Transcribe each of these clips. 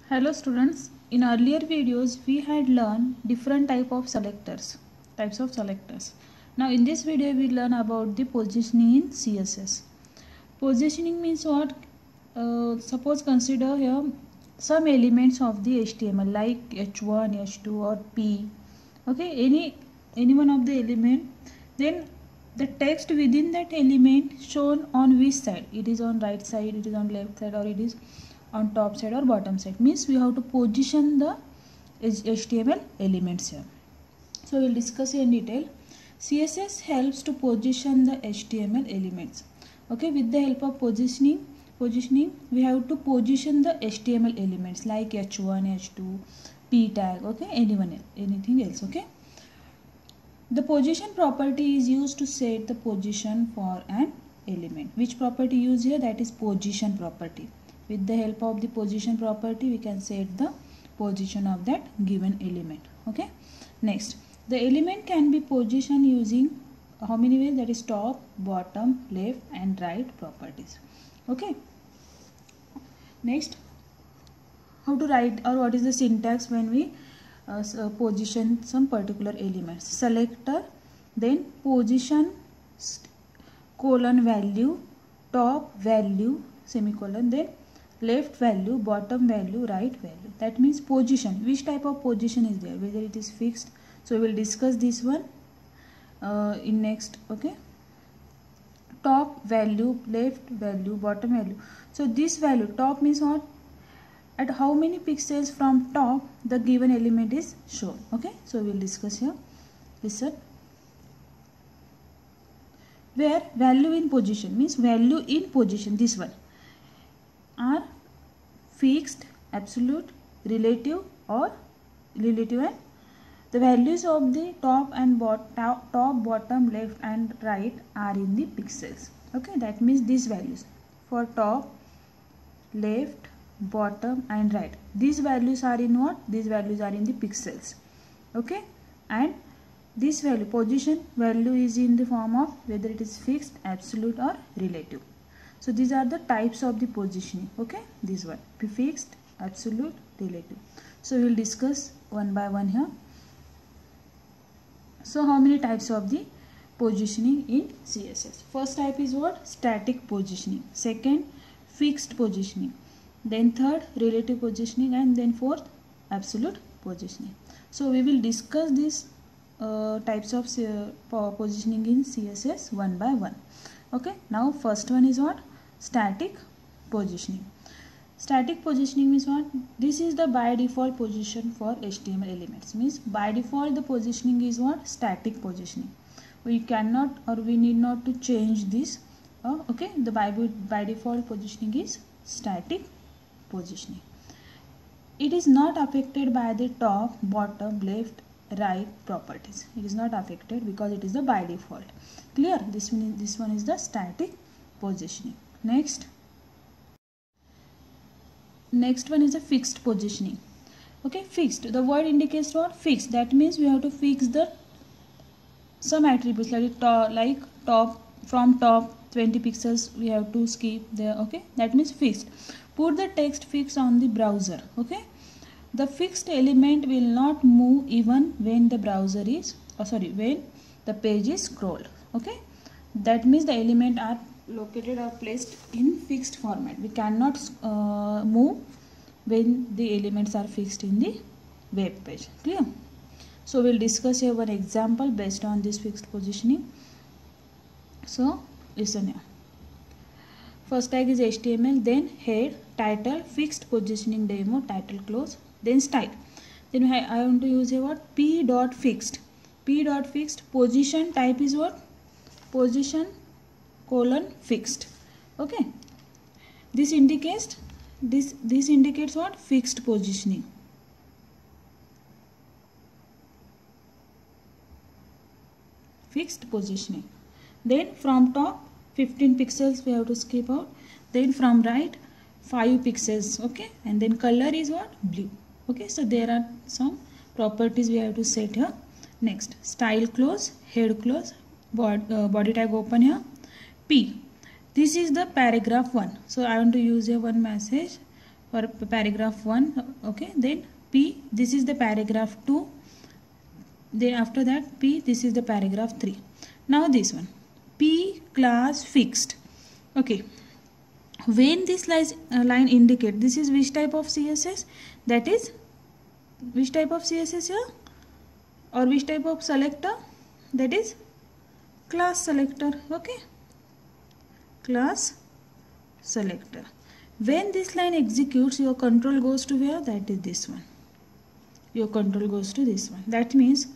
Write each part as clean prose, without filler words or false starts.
Hello students, in earlier videos we had learned different types of selectors. Now in this video we learn about the positioning in CSS. Positioning means what? Suppose consider here some elements of the HTML like H1, H2 or P. Okay, any one of the element, then the text within that element shown on which side? It is on right side, it is on left side, or it is on top side or bottom side. Means we have to position the HTML elements here. So we will discuss in detail. CSS helps to position the HTML elements. Okay, with the help of positioning we have to position the HTML elements like H1, H2, P tag. Okay, anything else. Okay, the position property is used to set the position for an element. Which property used here? That is position property. With the help of the position property we can set the position of that given element. Okay, next, the element can be positioned using how many ways? That is top, bottom, left and right properties. Okay, next, how to write or what is the syntax when we position some particular elements? Selector, then position colon value, top value semicolon, then left value, bottom value, right value. That means position. Which type of position is there? Whether it is fixed. So we will discuss this one in next. Okay, top value, left value, bottom value. So this value, top means what? At how many pixels from top the given element is shown. Okay, so we will discuss here. Listen. Where value in position means value in position, this one, are fixed, absolute, relative or relative, and the values of the top, bottom, left and right are in the pixels. Okay, that means these values for top, left, bottom and right, these values are in what? These values are in the pixels. Okay, and this value, position value, is in the form of whether it is fixed, absolute or relative. So these are the types of the positioning. Okay, this one, fixed, absolute, relative. So we will discuss one by one here. So how many types of the positioning in CSS? First type is what? Static positioning. Second, fixed positioning. Then third, relative positioning, and then fourth, absolute positioning. So we will discuss these types of positioning in CSS one by one. Okay, now first one is what? Static positioning. Static positioning means what? This is the by default position for HTML elements. Means by default the positioning is what? Static positioning. We cannot or we need not to change this. Okay, the by default positioning is static positioning. It is not affected by the top, bottom, left, right properties. It is not affected because it is the by default. Clear? This one is the static positioning. Next one is a fixed positioning. Okay, fixed, the word indicates what? Fixed. That means we have to fix the some attributes like top, from top 20 pixels we have to skip there. Okay, that means fixed. Put the text fix on the browser. Okay, the fixed element will not move even when the browser is when the page is scrolled. Okay, that means the element are located or placed in fixed format. We cannot move when the elements are fixed in the web page. Clear? So we will discuss here one example based on this fixed positioning. So listen here. First tag is HTML, then head, title, fixed positioning demo, title close, then style. Then I want to use a what? P.fixed. P.fixed, position type is what? Position colon fixed. Okay, this indicates what? Fixed positioning. Fixed positioning. Then from top 15 pixels we have to skip out. Then from right 5 pixels. Okay, and then color is what? Blue. Okay, so there are some properties we have to set here. Next, style close, head close, body tag open here. P, This is the paragraph 1. So I want to use a one message. for paragraph 1. Okay, then P, this is the paragraph 2. Then after that P, this is the paragraph 3. Now this one, P class fixed. Okay, when this line indicate this is which type of CSS, that is which type of CSS here, or which type of selector, that is class selector. Okay, class selector. When this line executes, your control goes to where? That is this one. Your control goes to this one. That means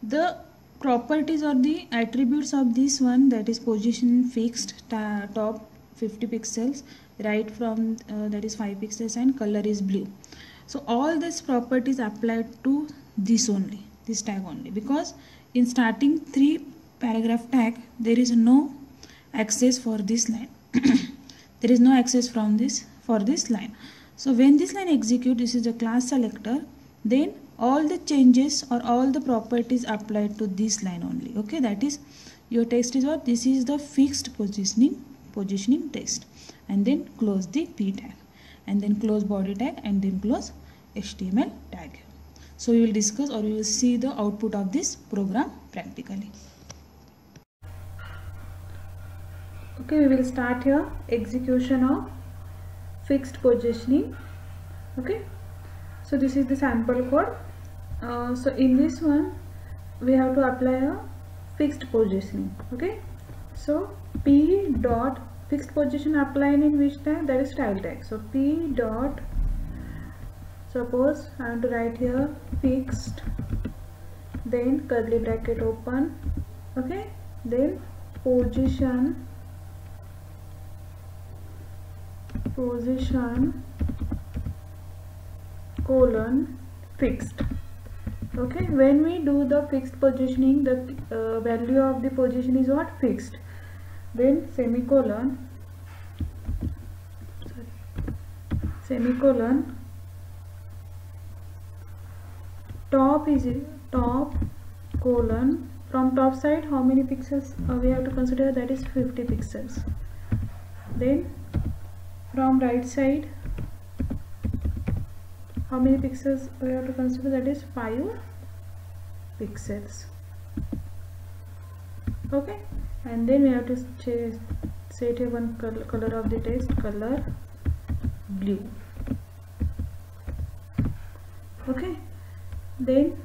the properties or the attributes of this one, that is position fixed, top 50 pixels, right from that is 5 pixels, and color is blue. So all these properties applied to this only, this tag only, because in starting 3 paragraph tag there is no access for this line. There is no access from this for this line. So when this line executes, this is a class selector, then all the changes or all the properties applied to this line only. Okay, that is your text is what? This is the fixed positioning text. And then close the P tag, and then close body tag, and then close HTML tag. So we will discuss, or we will see the output of this program practically. Okay, we will start here execution of fixed positioning. Okay, so this is the sample code. So in this one we have to apply a fixed positioning. Okay, so P dot fixed position applied in which tag? That is style tag. So P dot, suppose I want to write here fixed, then curly bracket open. Okay, then position colon fixed. Okay, when we do the fixed positioning, the value of the position is what? Fixed. Then semicolon top is top colon, from top side how many pixels we have to consider? That is 50 pixels. Then from right side how many pixels we have to consider? That is 5 pixels. Okay, and then we have to set here one color of the text, color blue. Okay, then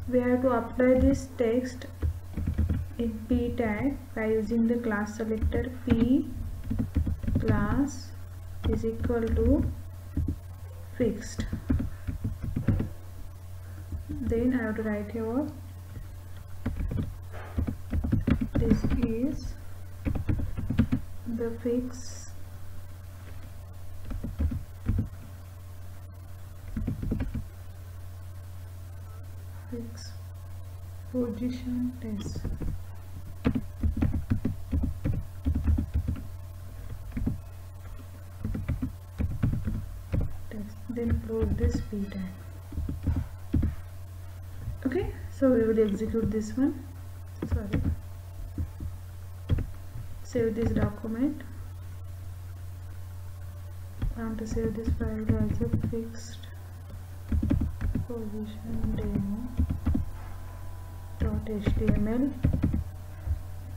we have to apply this text in P tag by using the class selector. P class is equal to fixed. Then I have to write here this is the fixed position test. Then close this P tag. Okay, so we will execute this one. Sorry, save this document. I want to save this file as a fixed position demo.html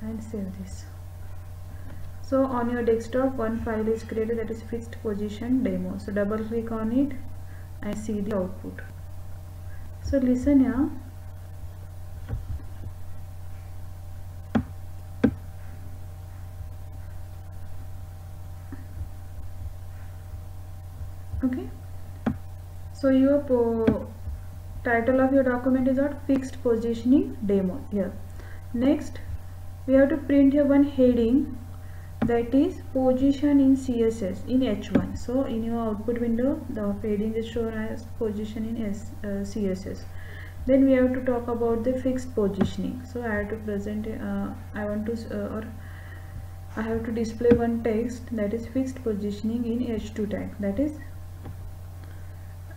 and save this. So on your desktop one file is created, that is fixed position demo. So double click on it and see the output. So listen here. Okay, so your title of your document is what? Fixed positioning demo here. Next we have to print here one heading, that is position in CSS in H1. So in your output window the heading is shown as position in CSS. Then we have to talk about the fixed positioning. So I have to present I have to display one text, that is fixed positioning in H2 tag, that is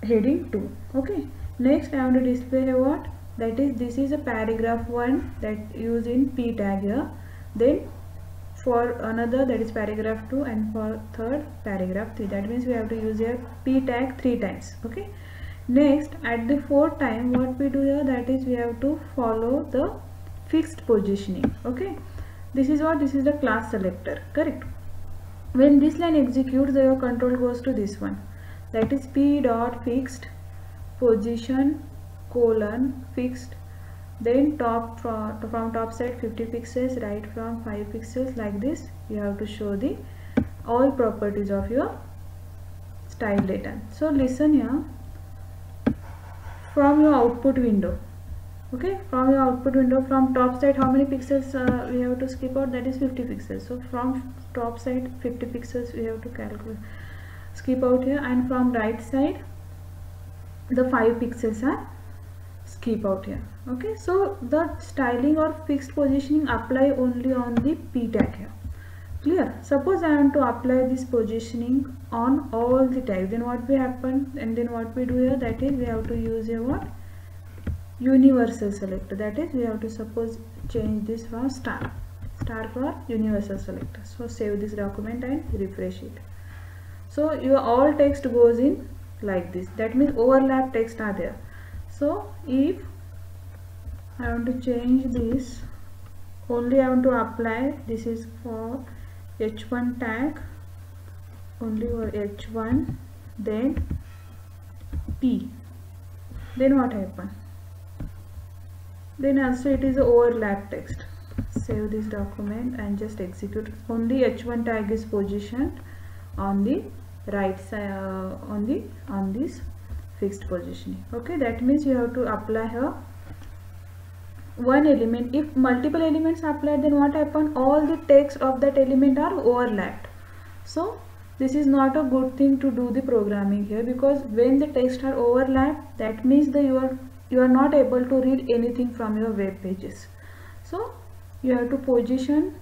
heading 2. Okay, next I want to display here what? That is this is a paragraph 1 that used in P tag here. Then for another, that is paragraph 2, and for third paragraph 3. That means we have to use here p tag 3 times. Okay, next at the fourth time what we do here, that is we have to follow the fixed positioning. Okay, this is what, this is the class selector, correct? When this line executes, your control goes to this one, that is p dot fixed position colon fixed, then top from top side 50 pixels, right from 5 pixels, like this. You have to show the all properties of your style data. So listen here, from your output window, okay, from your output window, from top side how many pixels we have to skip out, that is 50 pixels. So from top side 50 pixels we have to calculate, skip out here, and from right side the 5 pixels are skip out here. Okay, so the styling or fixed positioning apply only on the p tag here. Clear? Suppose I want to apply this positioning on all the tags, then what will happen, and then what we do here, that is we have to use a what, universal selector. That is we have to suppose change this for star for universal selector. So save this document and refresh it. So your all text goes in like this, that means overlap text are there. So if I want to change this, only I want to apply, this is for h1 tag, only for h1, then p, then what happen, then also it is overlap text. Save this document and just execute. Only h1 tag is positioned on the right side, on this fixed positioning. Okay, that means you have to apply here one element. If multiple elements are applied, then what happen, all the text of that element are overlapped. So this is not a good thing to do the programming here, because when the text are overlapped, that means that you are not able to read anything from your web pages. So you have to position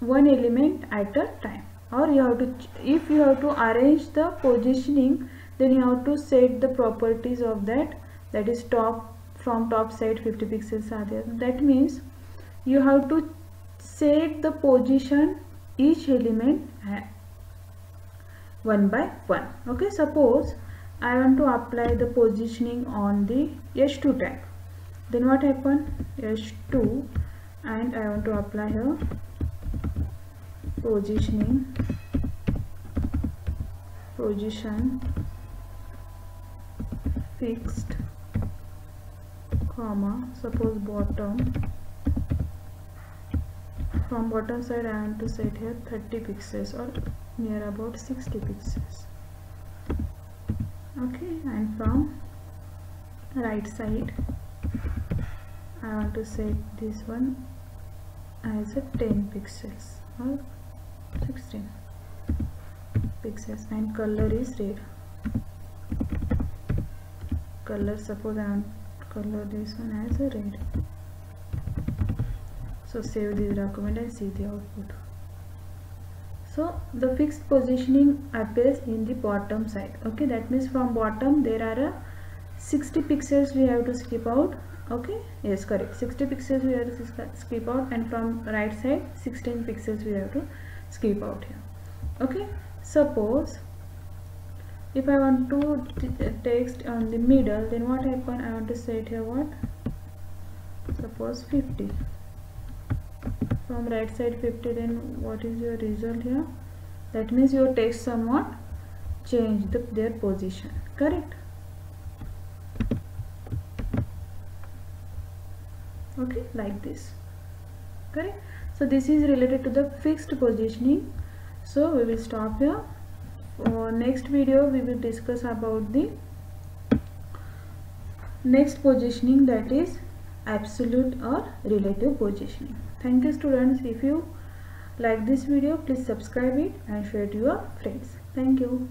one element at a time, or you have to, if you have to arrange the positioning, then you have to set the properties of that, that is top, from top side 50 pixels are there. That means you have to set the position each element one by one. Okay, suppose I want to apply the positioning on the h2 tag, then what happen, h2, and I want to apply here position fixed, comma, suppose bottom, from bottom side I want to set here 30 pixels or near about 60 pixels. Okay, and from right side I want to set this one as a 10 pixels or 16 pixels, and color is red. Color, suppose I want color this one as a red. So save this document and see the output. So the fixed positioning appears in the bottom side. Okay, that means from bottom there are 60 pixels we have to skip out. Okay, yes, correct, 60 pixels we have to skip out, and from right side 16 pixels we have to skip out here. Okay, suppose if I want to text on the middle, then what happen, I want to set here what, suppose 50, from right side 50, then what is your result here, that means your text somewhat change their position, correct? Okay, like this, correct? So this is related to the fixed positioning. So we will stop here. For next video we will discuss about the next positioning, that is absolute or relative positioning. Thank you students. If you like this video, please subscribe it and share it to your friends. Thank you.